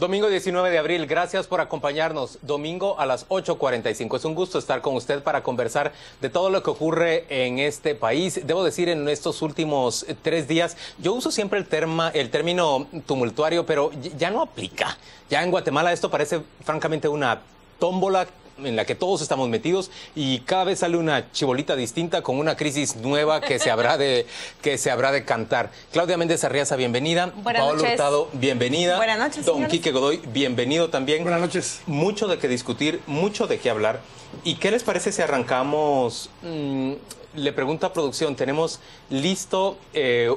Domingo 19 de abril, gracias por acompañarnos. Domingo a las 8:45. Es un gusto estar con usted para conversar de todo lo que ocurre en este país. Debo decir, en estos últimos 3 días, yo uso siempre el término tumultuario, pero ya no aplica. Ya en Guatemala esto parece francamente una tómbola en la que todos estamos metidos y cada vez sale una chibolita distinta con una crisis nueva que se habrá de cantar. Claudia Méndez Arriaza, bienvenida. Buenas Paolo noches. Hurtado, bienvenida. Buenas noches, Don señores. Quique Godoy, bienvenido también. Buenas noches. Mucho de qué discutir, mucho de qué hablar. ¿Y qué les parece si arrancamos? Le pregunto a producción, tenemos listo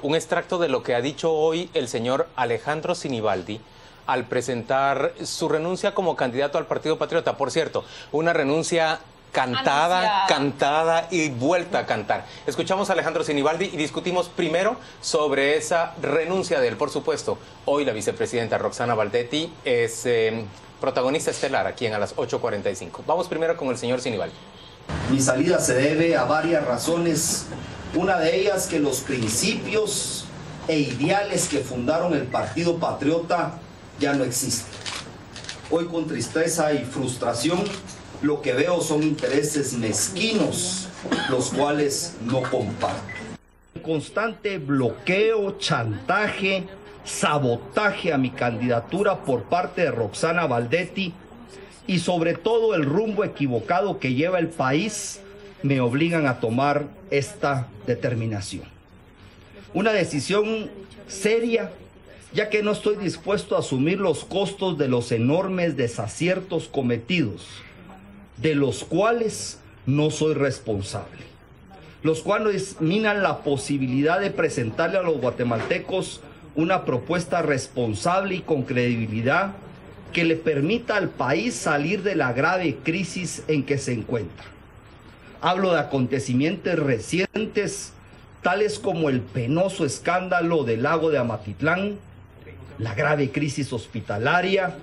un extracto de lo que ha dicho hoy el señor Alejandro Sinibaldi al presentar su renuncia como candidato al Partido Patriota. Por cierto, una renuncia cantada y vuelta a cantar. Escuchamos a Alejandro Sinibaldi y discutimos primero sobre esa renuncia de él. Por supuesto, hoy la vicepresidenta Roxana Baldetti es protagonista estelar aquí en A las 8:45. Vamos primero con el señor Sinibaldi. Mi salida se debe a varias razones. Una de ellas, que los principios e ideales que fundaron el Partido Patriota ya no existen. Hoy, con tristeza y frustración, lo que veo son intereses mezquinos, los cuales no comparto. Constante bloqueo, chantaje, sabotaje a mi candidatura por parte de Roxana Baldetti y sobre todo el rumbo equivocado que lleva el país me obligan a tomar esta determinación. Una decisión seria, ya que no estoy dispuesto a asumir los costos de los enormes desaciertos cometidos, de los cuales no soy responsable, los cuales minan la posibilidad de presentarle a los guatemaltecos una propuesta responsable y con credibilidad que le permita al país salir de la grave crisis en que se encuentra. Hablo de acontecimientos recientes, tales como el penoso escándalo del lago de Amatitlán, la grave crisis hospitalaria,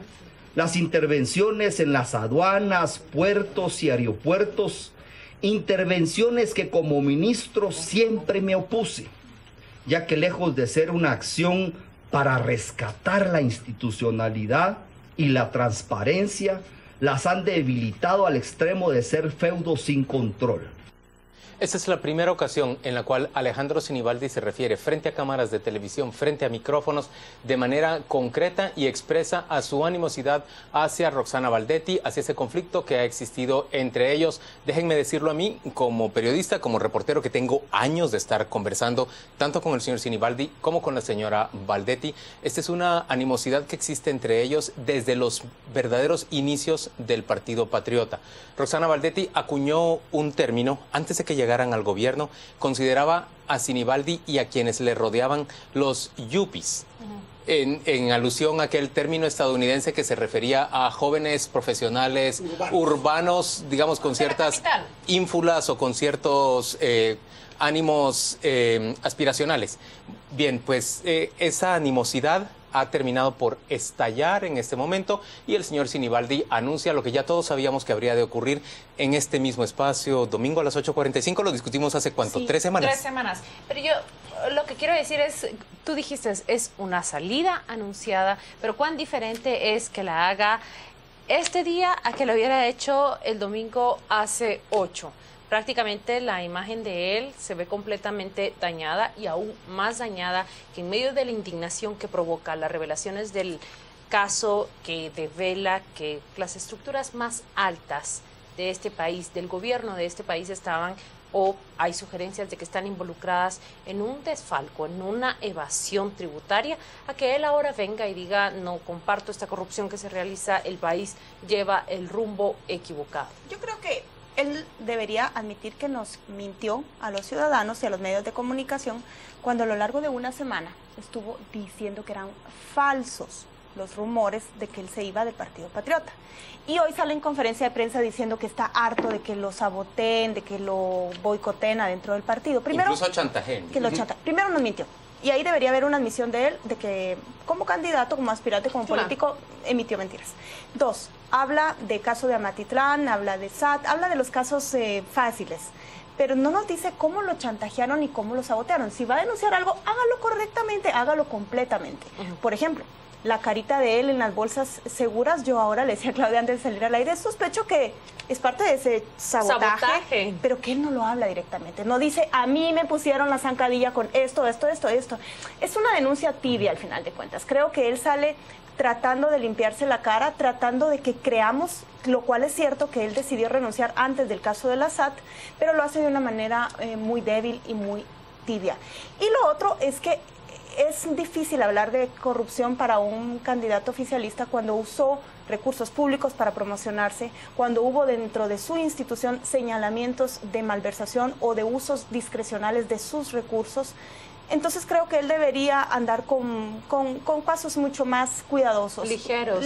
las intervenciones en las aduanas, puertos y aeropuertos, intervenciones que como ministro siempre me opuse, ya que lejos de ser una acción para rescatar la institucionalidad y la transparencia, las han debilitado al extremo de ser feudos sin control. Esta es la primera ocasión en la cual Alejandro Sinibaldi se refiere frente a cámaras de televisión, frente a micrófonos, de manera concreta y expresa a su animosidad hacia Roxana Baldetti, hacia ese conflicto que ha existido entre ellos. Déjenme decirlo a mí, como periodista, como reportero, que tengo años de estar conversando tanto con el señor Sinibaldi como con la señora Baldetti. Esta es una animosidad que existe entre ellos desde los verdaderos inicios del Partido Patriota. Roxana Baldetti acuñó un término antes de que llegaran al gobierno, consideraba a Sinibaldi y a quienes le rodeaban los yuppies, en alusión a aquel término estadounidense que se refería a jóvenes profesionales urbanos, digamos, con ciertas ínfulas o con ciertos ánimos aspiracionales. Bien, pues esa animosidad ha terminado por estallar en este momento y el señor Sinibaldi anuncia lo que ya todos sabíamos que habría de ocurrir en este mismo espacio, domingo a las 8:45. Lo discutimos hace ¿cuánto? Sí, 3 semanas. 3 semanas. Pero yo lo que quiero decir es, tú dijiste, es una salida anunciada, pero cuán diferente es que la haga este día a que lo hubiera hecho el domingo hace 8. Prácticamente la imagen de él se ve completamente dañada y aún más dañada que en medio de la indignación que provoca las revelaciones del caso, que devela que las estructuras más altas de este país, del gobierno de este país, estaban o hay sugerencias de que están involucradas en un desfalco, en una evasión tributaria, a que él ahora venga y diga, no comparto esta corrupción que se realiza, el país lleva el rumbo equivocado. Yo creo que él debería admitir que nos mintió a los ciudadanos y a los medios de comunicación cuando a lo largo de una semana estuvo diciendo que eran falsos los rumores de que él se iba del Partido Patriota. Y hoy sale en conferencia de prensa diciendo que está harto de que lo saboteen, de que lo boicoteen adentro del partido. Primero, incluso chantaje. Primero nos mintió. Y ahí debería haber una admisión de él de que como candidato, como aspirante, como político, emitió mentiras. 2, habla de caso de Amatitlán, habla de SAT, habla de los casos fáciles, pero no nos dice cómo lo chantajearon ni cómo lo sabotearon. Si va a denunciar algo, hágalo correctamente, hágalo completamente. Por ejemplo, la carita de él en las bolsas seguras. Yo ahora le decía a Claudia antes de salir al aire, sospecho que es parte de ese sabotaje, pero que él no lo habla directamente. No dice, a mí me pusieron la zancadilla con esto. Es una denuncia tibia al final de cuentas. Creo que él sale tratando de limpiarse la cara, tratando de que creamos, lo cual es cierto que él decidió renunciar antes del caso de la SAT, pero lo hace de una manera muy débil y muy tibia. Y lo otro es que es difícil hablar de corrupción para un candidato oficialista cuando usó recursos públicos para promocionarse, cuando hubo dentro de su institución señalamientos de malversación o de usos discrecionales de sus recursos. Entonces creo que él debería andar con pasos mucho más cuidadosos. Ligeros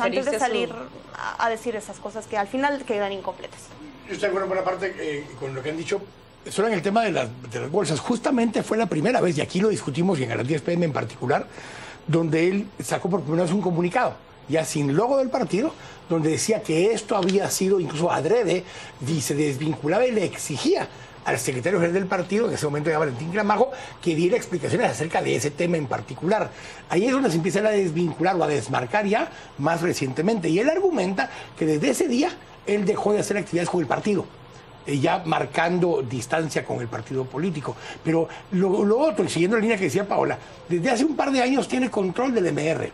antes de salir a decir esas cosas que al final quedan incompletas. Yo estoy de acuerdo por una parte con lo que han dicho. Solo en el tema de las bolsas, justamente fue la primera vez, y aquí lo discutimos, y en Garantías PM en particular, donde él sacó por primera vez un comunicado, ya sin logo del partido, donde decía que esto había sido incluso adrede, y se desvinculaba y le exigía al secretario general del partido, en ese momento ya Valentín Gramajo, que diera explicaciones acerca de ese tema en particular. Ahí es donde se empieza a desvincular o a desmarcar ya más recientemente, y él argumenta que desde ese día él dejó de hacer actividades con el partido, ya marcando distancia con el partido político. Pero lo otro, y siguiendo la línea que decía Paola, desde hace un par de años tiene control del MR.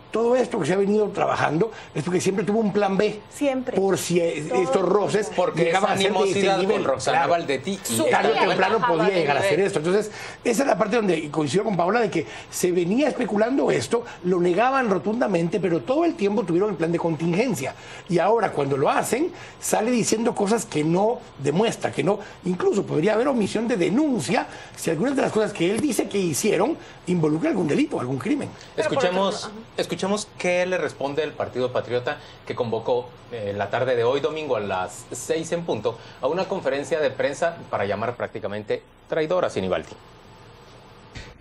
Todo esto que se ha venido trabajando es porque siempre tuvo un plan B. Siempre. Por si estos roces llegaban a ser de este nivel. Con Roxana Claro. Valdetti. Tarde o temprano podía llegar a hacer esto. Entonces, esa es la parte donde coincido con Paola de que se venía especulando esto, lo negaban rotundamente, pero todo el tiempo tuvieron el plan de contingencia. Y ahora, cuando lo hacen, sale diciendo cosas que no demuestra, que no, incluso podría haber omisión de denuncia si algunas de las cosas que él dice que hicieron involucran algún delito, algún crimen. Escuchemos qué le responde el Partido Patriota, que convocó la tarde de hoy, domingo, a las 6 en punto, a una conferencia de prensa para llamar prácticamente traidora a Sinibaldi.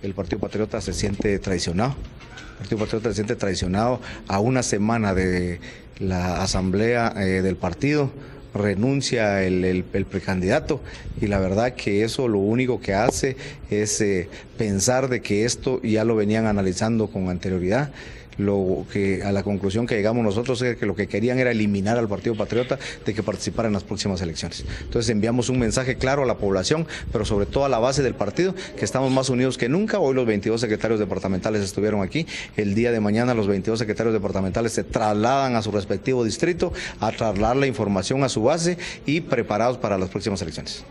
El Partido Patriota se siente traicionado. El Partido Patriota se siente traicionado a una semana de la asamblea del partido. Renuncia el precandidato, y la verdad que eso lo único que hace es pensar de que esto ya lo venían analizando con anterioridad. A la conclusión que llegamos nosotros es que lo que querían era eliminar al Partido Patriota de que participara en las próximas elecciones. Entonces enviamos un mensaje claro a la población, pero sobre todo a la base del partido, que estamos más unidos que nunca. Hoy los 22 secretarios departamentales estuvieron aquí. El día de mañana los 22 secretarios departamentales se trasladan a su respectivo distrito a trasladar la información a su base y preparados para las próximas elecciones.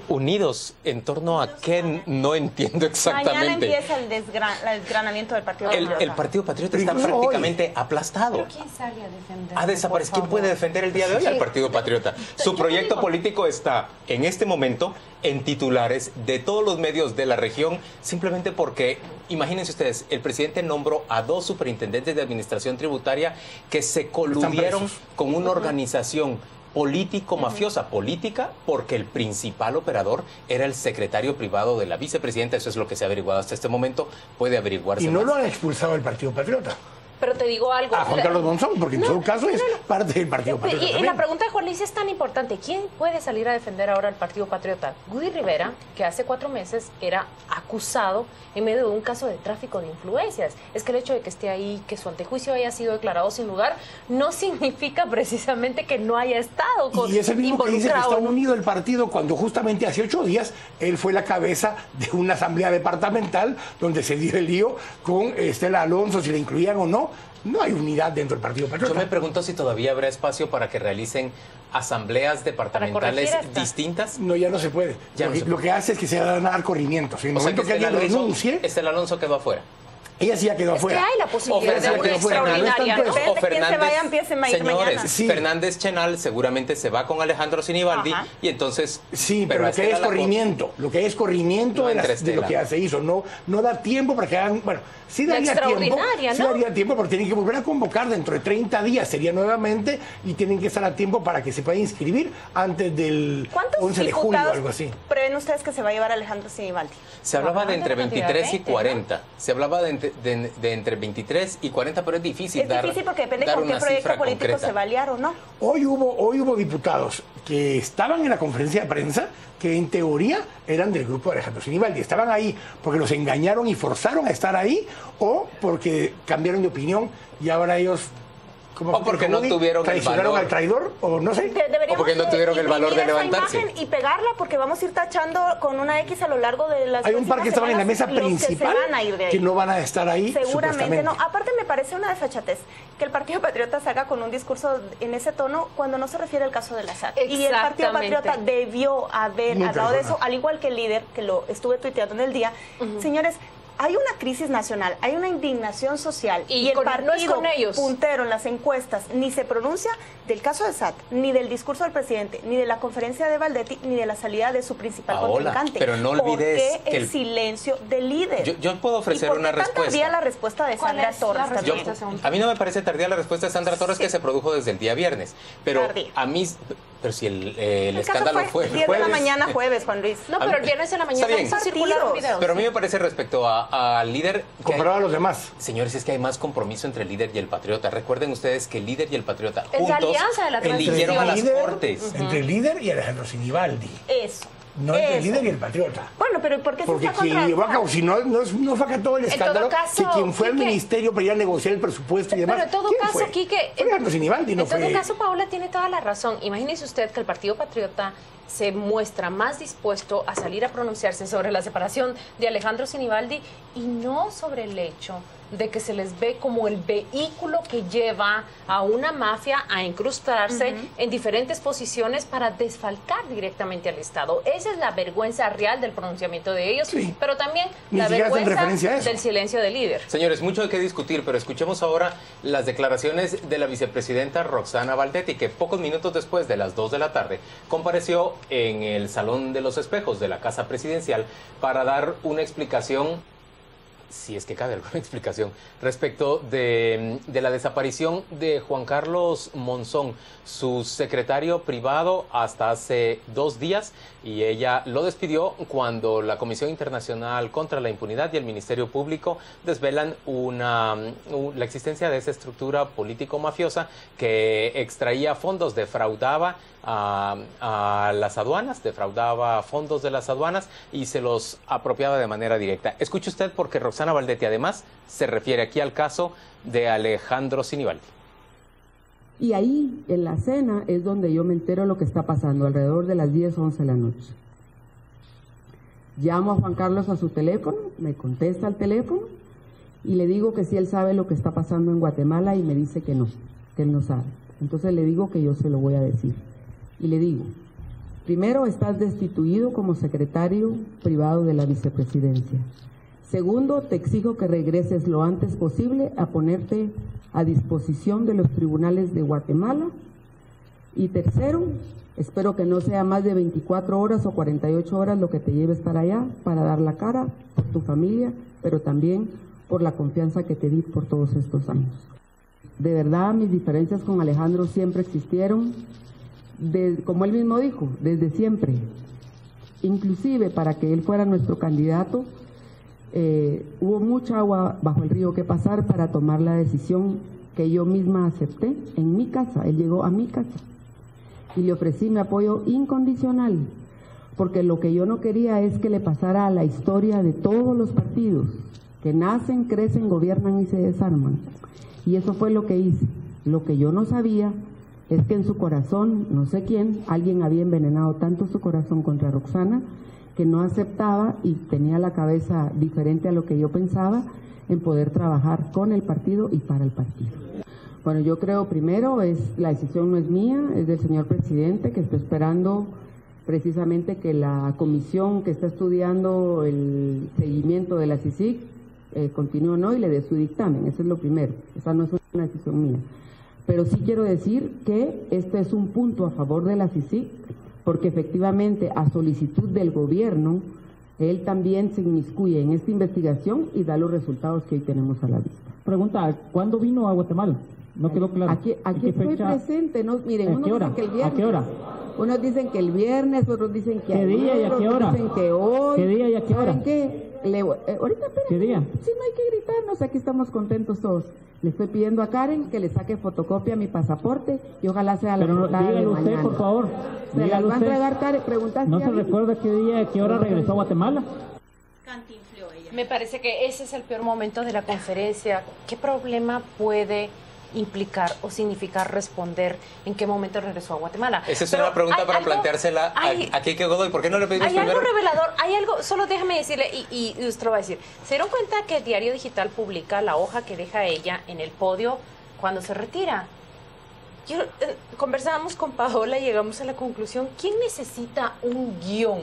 Unidos en torno a qué, no entiendo exactamente. Mañana empieza el desgranamiento del Partido Patriota. El Partido Patriota está prácticamente aplastado. ¿Pero quién sale a defender? Ha desaparecido. ¿Quién puede defender el día de hoy al Partido Patriota? Su proyecto político está en este momento en titulares de todos los medios de la región, simplemente porque, imagínense ustedes, el presidente nombró a 2 superintendentes de administración tributaria que se coludieron con una organización político-mafiosa, política, porque el principal operador era el secretario privado de la vicepresidenta. Eso es lo que se ha averiguado hasta este momento. Puede averiguarse Y no más. lo han expulsado del Partido Patriota. Pero te digo algo. A Juan Carlos Monzón, porque en todo caso es parte del Partido Patriota Y también. la pregunta de Juan Luis es tan importante. ¿Quién puede salir a defender ahora al Partido Patriota? Gudy Rivera, que hace 4 meses era acusado en medio de un caso de tráfico de influencias. Es que el hecho de que esté ahí, que su antejuicio haya sido declarado sin lugar, no significa precisamente que no haya estado con, Y es el mismo que dice que está involucrado, ¿no? unido el partido cuando justamente hace 8 días él fue la cabeza de una asamblea departamental donde se dio el lío con Estela Alonso, si la incluían o no. No hay unidad dentro del Partido Patriota. Yo me pregunto si todavía habrá espacio para que realicen asambleas departamentales distintas. No, ya no se puede. Lo que hace es que se van a dar corrimientos. En el momento que alguien renuncie, Estela Alonso quedó afuera. Ella sí ya quedó afuera. Es que hay la posibilidad de una extraordinaria, ¿no? O Fernández, señores, Sí. Fernández Chenal seguramente se va con Alejandro Sinibaldi y entonces... Sí, pero lo que es corrimiento, de lo que ya se hizo, no da tiempo para que hagan, bueno, sí daría tiempo porque tienen que volver a convocar dentro de 30 días, sería nuevamente, y tienen que estar a tiempo para que se pueda inscribir antes del 11 de julio o algo así. ¿Prevén ustedes que se va a llevar Alejandro Sinibaldi? Se hablaba de entre 23 y 40, ¿no? se hablaba de entre 23 y 40, pero es difícil Es difícil porque depende con qué proyecto político se va a aliar o no. Hoy hubo diputados que estaban en la conferencia de prensa que en teoría eran del grupo de Alejandro Sinibaldi. Estaban ahí porque los engañaron y forzaron a estar ahí, o porque cambiaron de opinión y ahora ellos... O porque no tuvieron el valor. Al traidor, o no sé. O porque no tuvieron el valor de levantarse. Y pegarla, porque vamos a ir tachando con una X a lo largo de las... Hay un par que estaban en la mesa principal que no van a estar ahí. Seguramente no. Aparte me parece una desfachatez que el Partido Patriota salga con un discurso en ese tono cuando no se refiere al caso de la SAT. Y el Partido Patriota debió haber hablado de eso, al igual que el líder, que lo estuve tuiteando en el día. Señores, hay una crisis nacional, hay una indignación social y el partido no es con ellos. Puntero en las encuestas ni se pronuncia del caso de SAT, ni del discurso del presidente, ni de la conferencia de Valdetti, ni de la salida de su principal contrincante. Pero no olvides ¿por qué el silencio del líder? Yo puedo ofrecer una respuesta. Tardía la respuesta de Sandra Torres. A mí no me parece tardía la respuesta de Sandra Torres, que se produjo desde el día viernes. Pero tardía. A mí... Pero si el escándalo fue el 10 de la mañana, jueves, Juan Luis. No, pero el viernes en la mañana circularon videos. Pero a mí me parece respecto al líder... Comparado a los demás. Señores, es que hay más compromiso entre el líder y el patriota. Recuerden ustedes que el líder y el patriota es juntos alianza de la eligieron a las cortes. Entre el líder y Alejandro Sinibaldi. Eso. No entre el líder y el patriota. Bueno, pero ¿por qué se está quien llevó a cabo, si no fue acá todo el escándalo, caso, que quien fue al ministerio para ir a negociar el presupuesto y demás. Pero en todo caso, Quique, Alejandro Sinibaldi, no fue. En todo caso, Paola tiene toda la razón. Imagínese usted que el Partido Patriota se muestra más dispuesto a salir a pronunciarse sobre la separación de Alejandro Sinibaldi y no sobre el hecho de que se les ve como el vehículo que lleva a una mafia a incrustarse en diferentes posiciones para desfalcar directamente al Estado. Esa es la vergüenza real del pronunciamiento de ellos, pero también la vergüenza del silencio del líder. Señores, mucho de qué discutir, pero escuchemos ahora las declaraciones de la vicepresidenta Roxana Valdetti, que pocos minutos después de las 2 de la tarde compareció en el Salón de los Espejos de la Casa Presidencial para dar una explicación, si es que cabe alguna explicación, respecto de la desaparición de Juan Carlos Monzón, su secretario privado hasta hace 2 días, y ella lo despidió cuando la Comisión Internacional contra la Impunidad y el Ministerio Público desvelan la existencia de esa estructura político-mafiosa que extraía fondos, defraudaba a las aduanas, defraudaba fondos de las aduanas y se los apropiaba de manera directa. Escuche usted, porque Roxana Valdetti además se refiere aquí al caso de Alejandro Sinibaldi. Y ahí, en la cena, es donde yo me entero lo que está pasando, alrededor de las 10, 11 de la noche. Llamo a Juan Carlos a su teléfono, me contesta al teléfono y le digo que sí él sabe lo que está pasando en Guatemala y me dice que no, que él no sabe. Entonces le digo que yo se lo voy a decir. Y le digo, primero, estás destituido como secretario privado de la vicepresidencia. Segundo, te exijo que regreses lo antes posible a ponerte a disposición de los tribunales de Guatemala. Y tercero, espero que no sea más de 24 horas o 48 horas lo que te lleve estar allá para dar la cara por tu familia, pero también por la confianza que te di por todos estos años. De verdad, mis diferencias con Alejandro siempre existieron, como él mismo dijo, desde siempre. Inclusive para que él fuera nuestro candidato, hubo mucha agua bajo el río que pasar para tomar la decisión que yo misma acepté en mi casa. Él llegó a mi casa y le ofrecí mi apoyo incondicional, porque lo que yo no quería es que le pasara a la historia de todos los partidos, que nacen, crecen, gobiernan y se desarman. Y eso fue lo que hice. Lo que yo no sabía es que en su corazón, no sé quién, alguien había envenenado tanto su corazón contra Roxana, que no aceptaba y tenía la cabeza diferente a lo que yo pensaba en poder trabajar con el partido y para el partido. Bueno, yo creo primero, la decisión no es mía, es del señor presidente, que está esperando precisamente que la comisión que está estudiando el seguimiento de la CICIG continúe o no y le dé su dictamen. Eso es lo primero, esa no es una decisión mía. Pero sí quiero decir que este es un punto a favor de la CICIG, porque efectivamente a solicitud del gobierno, él también se inmiscuye en esta investigación y da los resultados que hoy tenemos a la vista. Pregunta, ¿cuándo vino a Guatemala? No quedó claro. Aquí estoy presente, ¿no? Miren, unos dicen que el viernes. ¿A qué hora? Unos dicen que el viernes, otros dicen que ¿qué día y a qué hora? Dicen que hoy. ¿Qué día y a qué hora? ¿Saben qué? ahorita, espérenme. ¿Qué día? Sí, no hay que gritarnos, aquí estamos contentos todos. Le estoy pidiendo a Karen que le saque fotocopia a mi pasaporte y ojalá sea la portada de mañana. Usted, por favor. ¿Se las va a entregar, Karen? Preguntaste. ¿No se recuerda qué día, qué hora regresó a Guatemala? Cantinfló ella. Me parece que ese es el peor momento de la conferencia. ¿Qué problema puede implicar o significar responder en qué momento regresó a Guatemala? Esa es una pregunta para planteársela a Kike Godoy. ¿Por qué no le pedimos hay primero? Algo revelador, hay algo, solo déjame decirle, y usted lo va a decir. ¿Se dieron cuenta que el Diario Digital publica la hoja que deja ella en el podio cuando se retira? Conversábamos con Paola y llegamos a la conclusión, ¿quién necesita un guión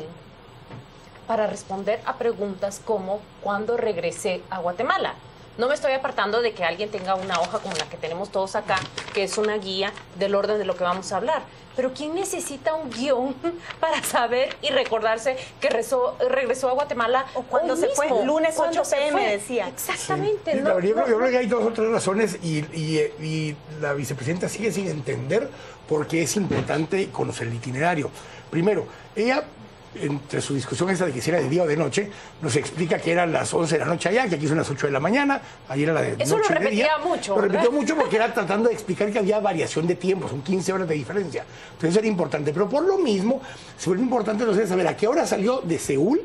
para responder a preguntas como ¿cuándo regresé a Guatemala? No me estoy apartando de que alguien tenga una hoja como la que tenemos todos acá, que es una guía del orden de lo que vamos a hablar. Pero ¿quién necesita un guión para saber y recordarse que regresó a Guatemala? O cuando se fue, lunes 8 p.m. decía. Exactamente. Sí. Yo creo que hay dos o tres razones y la vicepresidenta sigue sin entender por qué es importante conocer el itinerario. Primero, ella, entre su discusión esa de que si era de día o de noche, nos explica que eran las 11 de la noche allá, que aquí son las 8 de la mañana, ayer era la de eso noche lo y de día. mucho, Lo repitió mucho porque era tratando de explicar que había variación de tiempo, son 15 horas de diferencia. Entonces eso era importante, pero por lo mismo se vuelve importante entonces saber a qué hora salió de Seúl,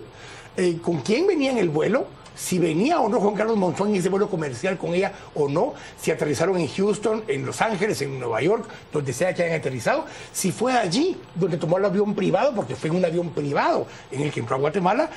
con quién venía en el vuelo, si venía o no Juan Carlos Monzón en ese vuelo comercial con ella o no, si aterrizaron en Houston, en Los Ángeles, en Nueva York, donde sea que hayan aterrizado, si fue allí donde tomó el avión privado, porque fue en un avión privado en el que entró a Guatemala,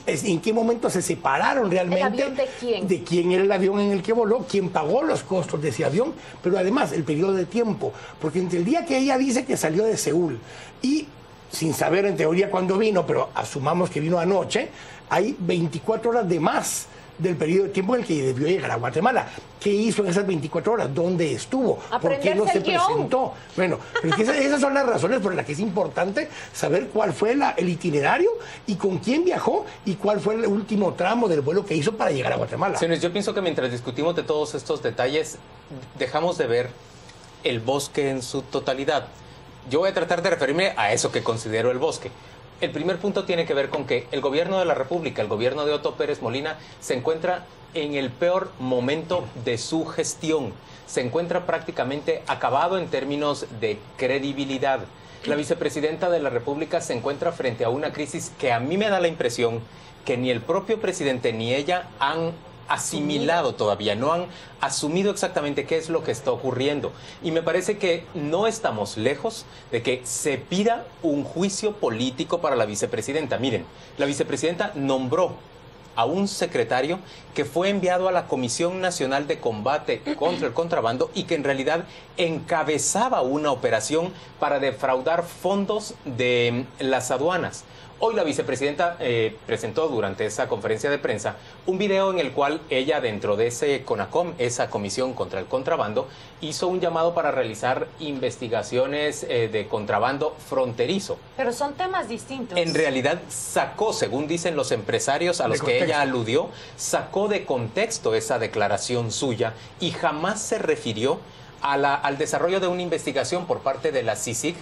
en qué momento se separaron realmente. ¿El avión de quién? De quién era el avión en el que voló, quién pagó los costos de ese avión, pero además el periodo de tiempo, porque entre el día que ella dice que salió de Seúl y sin saber en teoría cuándo vino, pero asumamos que vino anoche, hay 24 horas de más del periodo de tiempo en el que debió llegar a Guatemala. ¿Qué hizo en esas 24 horas? ¿Dónde estuvo? ¿Por qué no se presentó? Bueno, pero esas son las razones por las que es importante saber cuál fue el itinerario y con quién viajó y cuál fue el último tramo del vuelo que hizo para llegar a Guatemala. Señores, yo pienso que mientras discutimos de todos estos detalles, dejamos de ver el bosque en su totalidad. Yo voy a tratar de referirme a eso que considero el bosque. El primer punto tiene que ver con que el gobierno de la República, el gobierno de Otto Pérez Molina, se encuentra en el peor momento de su gestión. Se encuentra prácticamente acabado en términos de credibilidad. La vicepresidenta de la República se encuentra frente a una crisis que a mí me da la impresión que ni el propio presidente ni ella han asimilado todavía, no han asumido exactamente qué es lo que está ocurriendo. Y me parece que no estamos lejos de que se pida un juicio político para la vicepresidenta. Miren, la vicepresidenta nombró a un secretario que fue enviado a la Comisión Nacional de Combate contra el Contrabando y que en realidad encabezaba una operación para defraudar fondos de las aduanas. Hoy la vicepresidenta presentó durante esa conferencia de prensa un video en el cual ella, dentro de ese CONACOM, esa Comisión contra el Contrabando, hizo un llamado para realizar investigaciones de contrabando fronterizo. Pero son temas distintos. En realidad sacó, según dicen los empresarios a los que ella aludió, sacó de contexto esa declaración suya y jamás se refirió al desarrollo de una investigación por parte de la CICIG,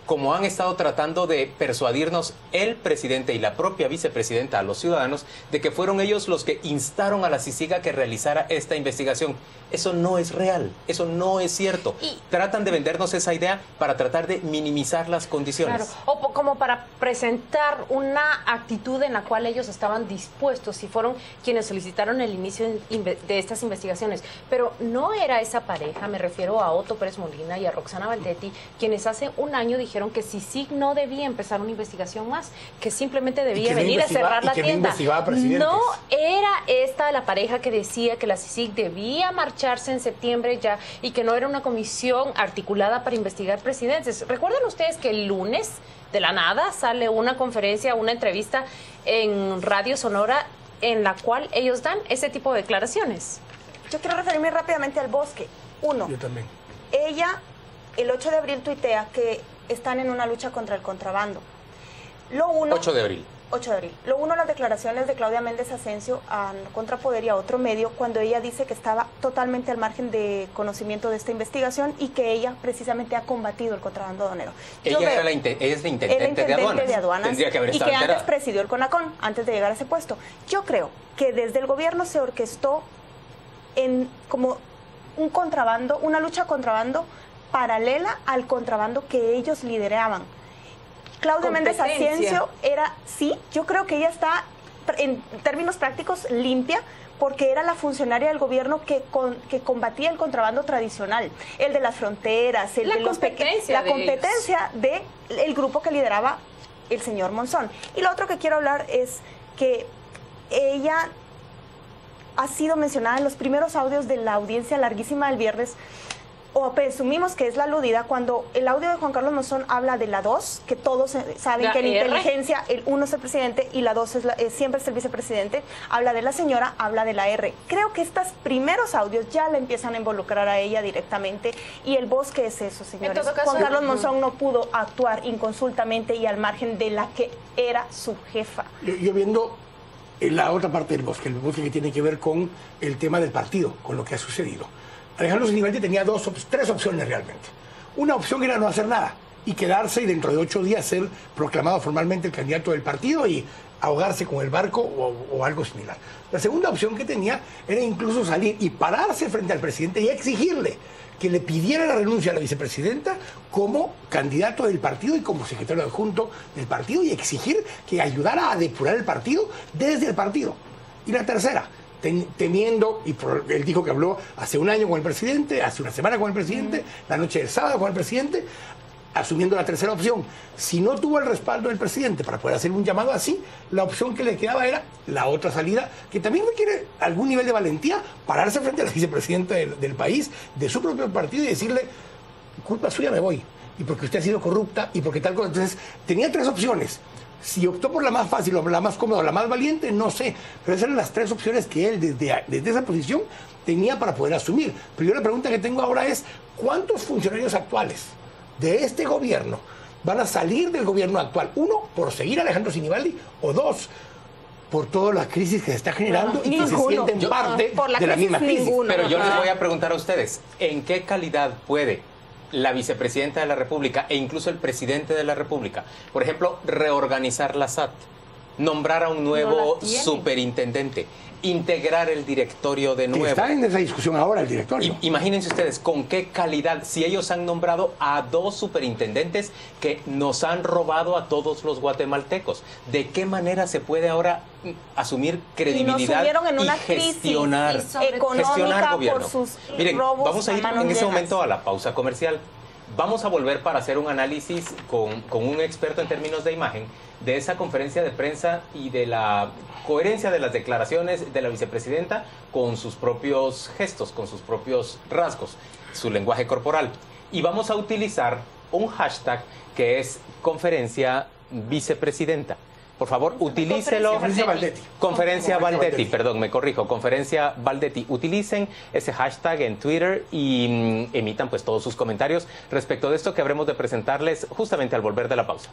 como han estado tratando de persuadirnos el presidente y la propia vicepresidenta a los ciudadanos de que fueron ellos los que instaron a la CICIG a que realizara esta investigación. Eso no es real, eso no es cierto. Y tratan de vendernos esa idea para tratar de minimizar las condiciones. Claro, o como para presentar una actitud en la cual ellos estaban dispuestos y fueron quienes solicitaron el inicio de estas investigaciones. Pero no era esa pareja, me refiero a Otto Pérez Molina y a Roxana Valdetti, quienes hace un año dijeron que CICIG no debía empezar una investigación más, que simplemente debía venir a cerrar la tienda. No era esta la pareja que decía que la CICIG debía marcharse en septiembre ya y que no era una comisión articulada para investigar presidentes. ¿Recuerdan ustedes que el lunes, de la nada, sale una conferencia, una entrevista en Radio Sonora en la cual ellos dan ese tipo de declaraciones? Yo quiero referirme rápidamente al bosque. Uno, yo también. Ella, el 8 de abril, tuitea que están en una lucha contra el contrabando. 8 de abril. 8 de abril. Lo uno, las declaraciones de Claudia Méndez Asensio a Contrapoder y a otro medio, cuando ella dice que estaba totalmente al margen de conocimiento de esta investigación y que ella precisamente ha combatido el contrabando aduanero. Ella es la intendente de aduanas. Tendría que haber estado y que enterada. antes presidió el CONACON, antes de llegar a ese puesto. Yo creo que desde el gobierno se orquestó como un contrabando, una lucha contrabando paralela al contrabando que ellos lideraban. Claudia Méndez Asensio yo creo que ella está, en términos prácticos, limpia, porque era la funcionaria del gobierno que combatía el contrabando tradicional, el de las fronteras, la competencia del grupo que lideraba el señor Monzón. Y lo otro que quiero hablar es que ella ha sido mencionada en los primeros audios de la audiencia larguísima del viernes, o presumimos que es la aludida, cuando el audio de Juan Carlos Monzón habla de la 2, que todos saben que en inteligencia el 1 es el presidente y la 2 siempre es el vicepresidente, habla de la señora, habla de la R. Creo que estos primeros audios ya la empiezan a involucrar a ella directamente, y el bosque es eso, señores. Juan Carlos Monzón no pudo actuar inconsultamente y al margen de la que era su jefa. Yo viendo la otra parte del bosque, el bosque que tiene que ver con el tema del partido, con lo que ha sucedido. Alejandro Sinibaldi tenía tres opciones realmente. Una opción era no hacer nada y quedarse y dentro de 8 días ser proclamado formalmente el candidato del partido y ahogarse con el barco o algo similar. La segunda opción que tenía era incluso salir y pararse frente al presidente y exigirle que le pidiera la renuncia a la vicepresidenta como candidato del partido y como secretario adjunto del partido, y exigir que ayudara a depurar el partido desde el partido. Y la tercera, temiendo, y él dijo que habló hace un año con el presidente, hace una semana con el presidente, la noche del sábado con el presidente, asumiendo la tercera opción. Si no tuvo el respaldo del presidente para poder hacer un llamado así, la opción que le quedaba era la otra salida, que también requiere algún nivel de valentía, pararse frente a la vicepresidenta del país, de su propio partido, y decirle: culpa suya, me voy, y porque usted ha sido corrupta, y porque tal cosa. Entonces tenía tres opciones. Si optó por la más fácil o la más cómoda o la más valiente, no sé. Pero esas eran las tres opciones que él, desde esa posición, tenía para poder asumir. Pero yo la pregunta que tengo ahora es: ¿cuántos funcionarios actuales de este gobierno van a salir del gobierno actual? Uno, por seguir a Alejandro Sinibaldi, o dos, por toda la crisis que se está generando y que se sienten parte de la misma crisis. Pero yo les voy a preguntar a ustedes, ¿en qué calidad puede la vicepresidenta de la República e incluso el presidente de la República, por ejemplo, reorganizar la SAT, nombrar a un nuevo superintendente, integrar el directorio de nuevo? Está en esa discusión ahora el directorio. Imagínense ustedes con qué calidad, si ellos han nombrado a 2 superintendentes que nos han robado a todos los guatemaltecos, ¿de qué manera se puede ahora asumir credibilidad y gestionar gobierno? Miren, vamos a ir en ese momento a la pausa comercial. Vamos a volver para hacer un análisis con un experto en términos de imagen de esa conferencia de prensa y de la coherencia de las declaraciones de la vicepresidenta con sus propios gestos, con sus propios rasgos, su lenguaje corporal. Y vamos a utilizar un hashtag que es conferencia vicepresidenta. Por favor, utilícelo. Conferencia Valdetti. Conferencia Valdetti, perdón, me corrijo. Conferencia Valdetti. Utilicen ese hashtag en Twitter y emitan pues todos sus comentarios respecto de esto que habremos de presentarles justamente al volver de la pausa.